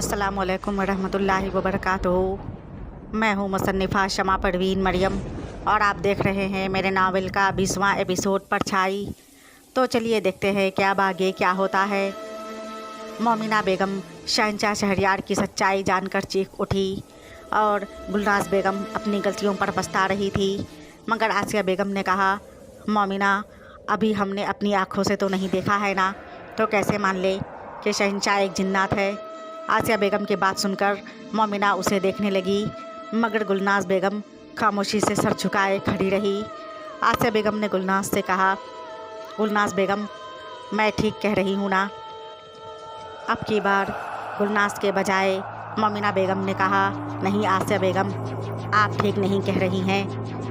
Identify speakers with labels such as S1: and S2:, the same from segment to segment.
S1: अस्सलामुअलैकुम वरहमतुल्लाहि वबरकातुहू। मैं हूँ मुसन्निफ़ा शमा परवीन मरियम और आप देख रहे हैं मेरे नावल का 20वां एपिसोड परछाई। तो चलिए देखते हैं कि अब आगे क्या होता है। मोमिना बेगम शहंशाह शहरयार की सच्चाई जानकर चीख उठी और गुलनाज बेगम अपनी गलतियों पर पछता रही थी। मगर आसिया बेगम ने कहा, मोमिना, अभी हमने अपनी आँखों से तो नहीं देखा है ना, तो कैसे मान ले कि शहंशाह एक जिन्नात है। आसिया बेगम की बात सुनकर मोमिना उसे देखने लगी, मगर गुलनाज बेगम खामोशी से सर झुकाए खड़ी रही। आसिया बेगम ने गुलनाज से कहा, गुलनाज बेगम, मैं ठीक कह रही हूँ ना? अब की बार गुलनाज के बजाय मोमिना बेगम ने कहा, नहीं आसिया बेगम, आप ठीक नहीं कह रही हैं,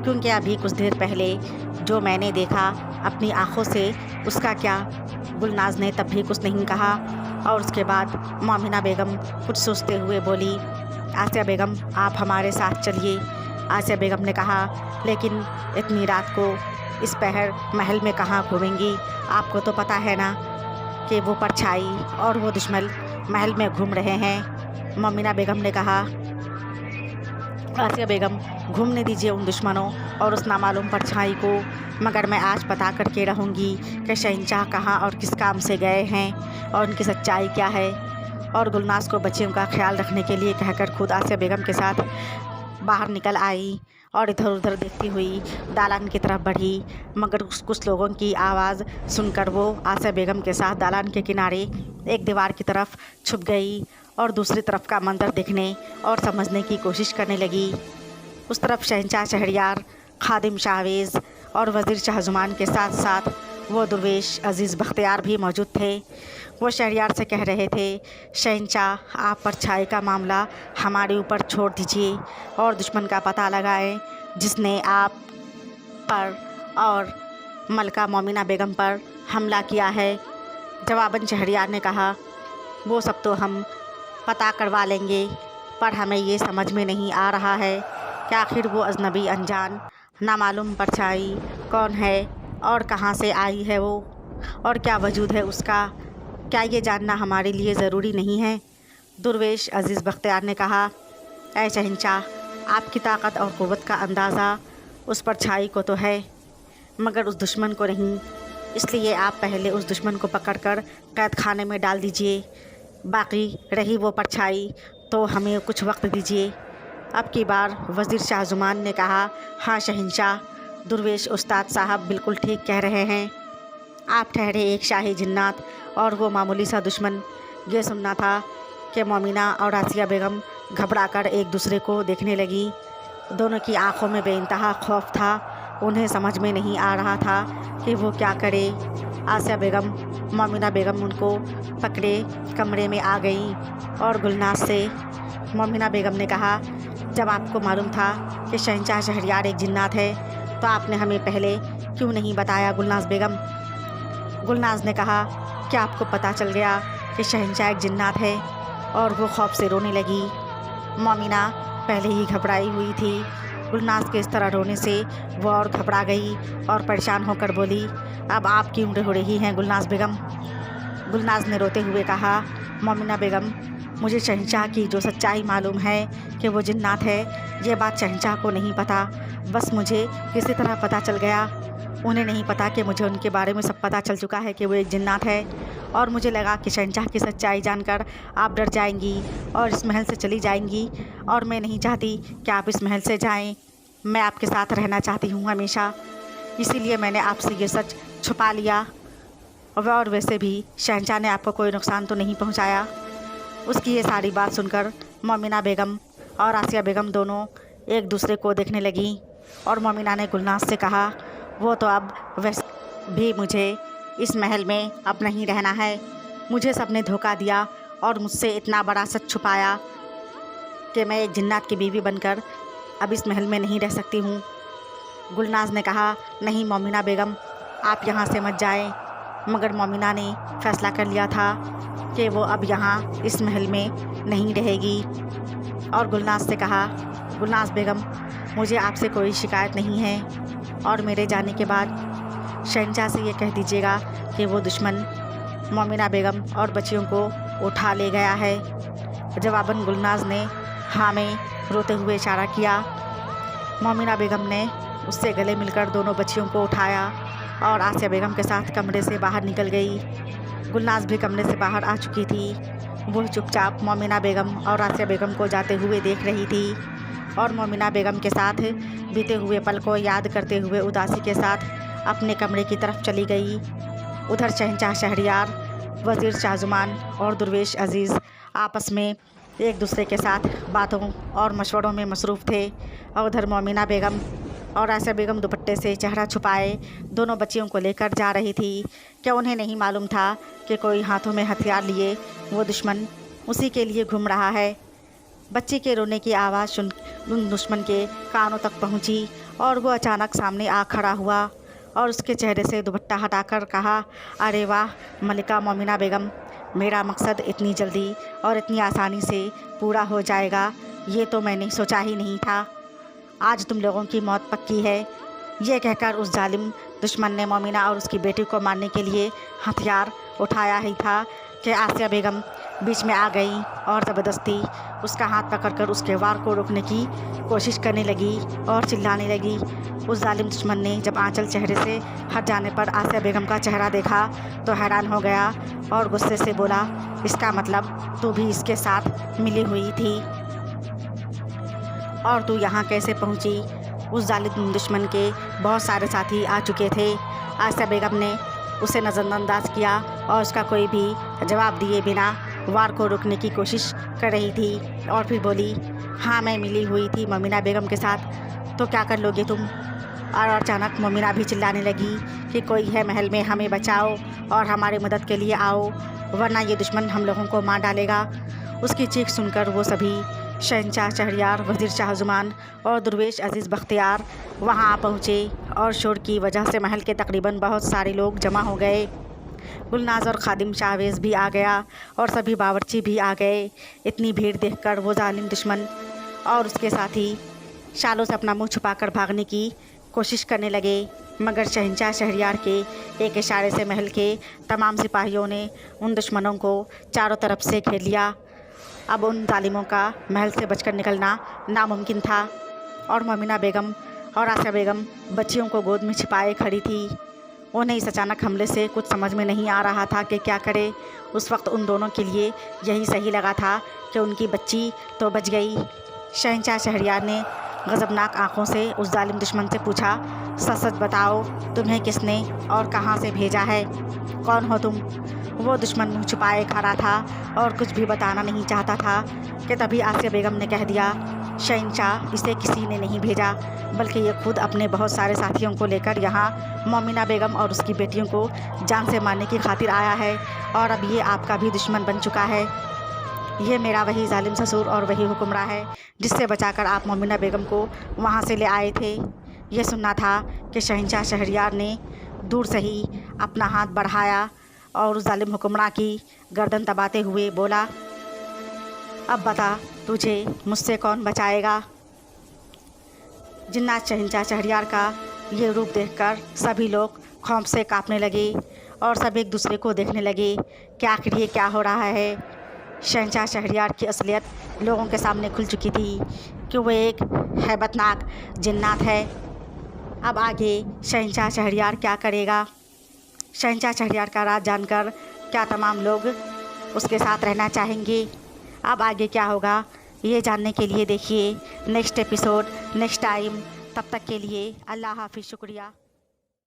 S1: क्योंकि अभी कुछ देर पहले जो मैंने देखा अपनी आँखों से उसका क्या। गुलनाज ने तब भी कुछ नहीं कहा और उसके बाद मोमिना बेगम कुछ सोचते हुए बोली, आसिया बेगम, आप हमारे साथ चलिए। आसिया बेगम ने कहा, लेकिन इतनी रात को इस पहर महल में कहाँ घूमेंगी? आपको तो पता है ना कि वो परछाई और वो दुश्मन महल में घूम रहे हैं। मोमिना बेगम ने कहा, आसिया बेगम, घूमने दीजिए उन दुश्मनों और उस नामालूम परछाई को, मगर मैं आज पता करके रहूँगी कि शहंशाह कहाँ और किस काम से गए हैं और उनकी सच्चाई क्या है। और गुलनाज को बच्चियों का ख्याल रखने के लिए कहकर खुद आसिया बेगम के साथ बाहर निकल आई और इधर उधर देखती हुई दालान की तरफ बढ़ी। मगर कुछ लोगों की आवाज़ सुनकर वो आसिया बेगम के साथ दालान के किनारे एक दीवार की तरफ छुप गई और दूसरी तरफ का मंजर देखने और समझने की कोशिश करने लगी। उस तरफ शहंशाह शहरयार, खादिम शाहवेज़ और वज़ीर शाहज़ुमान के साथ साथ वो दुर्वेश अज़ीज़ बख्तियार भी मौजूद थे। वो शहरयार से कह रहे थे, शहंशाह, आप परछाई का मामला हमारे ऊपर छोड़ दीजिए और दुश्मन का पता लगाएं जिसने आप पर और मलका मोमिना बेगम पर हमला किया है। जवाबन शहरयार ने कहा, वो सब तो हम पता करवा लेंगे, पर हमें ये समझ में नहीं आ रहा है कि आखिर वो अजनबी अनजान नामालूम परछाई कौन है और कहाँ से आई है वो, और क्या वजूद है उसका। क्या ये जानना हमारे लिए ज़रूरी नहीं है? दुर्वेश अज़ीज़ बख्तियार ने कहा, ऐ शहंशाह, आपकी ताकत और क़ुव्वत का अंदाज़ा उस परछाई को तो है, मगर उस दुश्मन को नहीं। इसलिए आप पहले उस दुश्मन को पकड़कर कैद खाने में डाल दीजिए। बाकी रही वो परछाई तो हमें कुछ वक्त दीजिए। अब की बार वज़ीर शाहज़ुमान ने कहा, हाँ शहंशाह, दुर्वेश उस्ताद साहब बिल्कुल ठीक कह रहे हैं। आप ठहरे एक शाही जिन्नात और वो मामूली सा दुश्मन। ये सुनना था कि मोमिना और आसिया बेगम घबराकर एक दूसरे को देखने लगी। दोनों की आंखों में बेइंतहा खौफ था। उन्हें समझ में नहीं आ रहा था कि वो क्या करे। आसिया बेगम, मोमिना बेगम उनको पकड़े कमरे में आ गई और गुलनाज से मोमिना बेगम ने कहा, जब आपको मालूम था कि शहंशाह शहरयार एक जिन्नात है तो आपने हमें पहले क्यों नहीं बताया गुलनाज बेगम? गुलनाज ने कहा, क्या आपको पता चल गया कि शहंशाह एक जिन्नात है? और वो खौफ से रोने लगी। मोमिना पहले ही घबराई हुई थी। गुलनाज के इस तरह रोने से वो और घबरा गई और परेशान होकर बोली, अब आप क्यों रो रही हैं गुलनाज बेगम? गुलनाज ने रोते हुए कहा, मोमिना बेगम, मुझे शहंशाह की जो सच्चाई मालूम है कि वो जिन्नात है, ये बात शहंशाह को नहीं पता। बस मुझे किसी तरह पता चल गया। उन्हें नहीं पता कि मुझे उनके बारे में सब पता चल चुका है कि वो एक जिन्नात है। और मुझे लगा कि शहंशाह की सच्चाई जानकर आप डर जाएंगी और इस महल से चली जाएंगी, और मैं नहीं चाहती कि आप इस महल से जाएं। मैं आपके साथ रहना चाहती हूँ हमेशा, इसीलिए मैंने आपसे ये सच छुपा लिया। और वैसे भी शहंशाह ने आपको कोई नुकसान तो नहीं पहुँचाया। उसकी ये सारी बात सुनकर मोमिना बेगम और आसिया बेगम दोनों एक दूसरे को देखने लगी और मोमिना ने गुलनाज से कहा, वो तो अब वैसे भी मुझे इस महल में अब नहीं रहना है। मुझे सबने धोखा दिया और मुझसे इतना बड़ा सच छुपाया कि मैं एक जिन्नात की बीवी बनकर अब इस महल में नहीं रह सकती हूँ। गुलनाज ने कहा, नहीं मोमिना बेगम, आप यहाँ से मत जाएं। मगर मोमिना ने फ़ैसला कर लिया था कि वो अब यहाँ इस महल में नहीं रहेगी और गुलनाज से कहा, गुलनाज बेगम, मुझे आपसे कोई शिकायत नहीं है और मेरे जाने के बाद शहंशाह से ये कह दीजिएगा कि वो दुश्मन मोमिना बेगम और बच्चियों को उठा ले गया है। जवाबन गुलनाज ने हाँ में रोते हुए इशारा किया। मोमिना बेगम ने उससे गले मिलकर दोनों बच्चियों को उठाया और आसिया बेगम के साथ कमरे से बाहर निकल गई। गुलनाज भी कमरे से बाहर आ चुकी थी। वो चुपचाप मोमिना बेगम और आसिया बेगम को जाते हुए देख रही थी और मोमिना बेगम के साथ बीते हुए पल को याद करते हुए उदासी के साथ अपने कमरे की तरफ चली गई। उधर शहंशाह शहरयार, वज़ीर शाहज़ुमान और दुर्वेश अज़ीज़ आपस में एक दूसरे के साथ बातों और मशवरों में मसरूफ़ थे और उधर मोमिना बेगम और आसिया बेगम दुपट्टे से चेहरा छुपाए दोनों बच्चियों को लेकर जा रही थी कि उन्हें नहीं मालूम था कि कोई हाथों में हथियार लिए वो दुश्मन उसी के लिए घूम रहा है। बच्ची के रोने की आवाज़ सुन उन दुश्मन के कानों तक पहुंची और वो अचानक सामने आ खड़ा हुआ और उसके चेहरे से दुपट्टा हटाकर कहा, अरे वाह मलिका मोमिना बेगम, मेरा मकसद इतनी जल्दी और इतनी आसानी से पूरा हो जाएगा ये तो मैंने सोचा ही नहीं था। आज तुम लोगों की मौत पक्की है। ये कहकर उस जालिम दुश्मन ने मोमिना और उसकी बेटी को मारने के लिए हथियार उठाया ही था कि आसिया बेगम बीच में आ गई और ज़बरदस्ती उसका हाथ पकड़कर उसके वार को रोकने की कोशिश करने लगी और चिल्लाने लगी। उस जालिम दुश्मन ने जब आंचल चेहरे से हट जाने पर आसिया बेगम का चेहरा देखा तो हैरान हो गया और गुस्से से बोला, इसका मतलब तू भी इसके साथ मिली हुई थी और तू यहाँ कैसे पहुँची? उस जालिम दुश्मन के बहुत सारे साथी आ चुके थे। आसिया बेगम ने उसे नज़रअंदाज किया और उसका कोई भी जवाब दिए बिना वार को रोकने की कोशिश कर रही थी और फिर बोली, हाँ मैं मिली हुई थी मोमिना बेगम के साथ, तो क्या कर लोगे तुम? और अचानक मोमिना भी चिल्लाने लगी कि कोई है महल में, हमें बचाओ और हमारी मदद के लिए आओ वरना ये दुश्मन हम लोगों को मार डालेगा। उसकी चीख सुनकर वो सभी शहंशाह शहरयार, वज़ीर शाहज़ुमान और दुर्वेश अज़ीज़ बख्तियार वहाँ आ पहुँचे और शोर की वजह से महल के तकरीबन बहुत सारे लोग जमा हो गए। गुलनाज और खादिम शाहवेज़ भी आ गया और सभी बावर्ची भी आ गए। इतनी भीड़ देखकर वो जालिम दुश्मन और उसके साथी शालों से अपना मुंह छुपाकर भागने की कोशिश करने लगे, मगर शहंशाह शहरयार के एक इशारे से महल के तमाम सिपाहियों ने उन दुश्मनों को चारों तरफ से घेर लिया। अब उन जालिमों का महल से बचकर निकलना नामुमकिन था और मोमिना बेगम और आसिया बेगम बच्चियों को गोद में छिपाए खड़ी थी। उन्हें इस अचानक हमले से कुछ समझ में नहीं आ रहा था कि क्या करे। उस वक्त उन दोनों के लिए यही सही लगा था कि उनकी बच्ची तो बच गई। शहंशाह शहरयार ने गज़बनाक आंखों से उस जालिम दुश्मन से पूछा, सच सच बताओ तुम्हें किसने और कहाँ से भेजा है? कौन हो तुम? वो दुश्मन मुँह छुपाए खड़ा था और कुछ भी बताना नहीं चाहता था कि तभी आसिया बेगम ने कह दिया, शहंशाह, इसे किसी ने नहीं भेजा बल्कि ये खुद अपने बहुत सारे साथियों को लेकर यहाँ मोमिना बेगम और उसकी बेटियों को जान से मारने की खातिर आया है और अब ये आपका भी दुश्मन बन चुका है। ये मेरा वही जालिम ससुर और वही हुक्मरां है जिससे बचाकर आप मोमिना बेगम को वहाँ से ले आए थे। ये सुनना था कि शहंशाह शहरयार ने दूर से ही अपना हाथ बढ़ाया और उस जालिम हुक्मरां की गर्दन दबाते हुए बोला, अब बता तुझे मुझसे कौन बचाएगा? जिन्नात शहंशाह शहरयार का ये रूप देखकर सभी लोग खौफ से कांपने लगे और सब एक दूसरे को देखने लगे कि आखिर ये क्या हो रहा है। शहंशाह शहरयार की असलियत लोगों के सामने खुल चुकी थी कि वो एक हैबतनाक जिन्नात है। अब आगे शहंशाह शहरयार क्या करेगा? शहंशाह शहरयार का राज जानकर क्या तमाम लोग उसके साथ रहना चाहेंगे? अब आगे क्या होगा ये जानने के लिए देखिए नेक्स्ट एपिसोड नेक्स्ट टाइम। तब तक के लिए अल्लाह हाफ़िज़, शुक्रिया।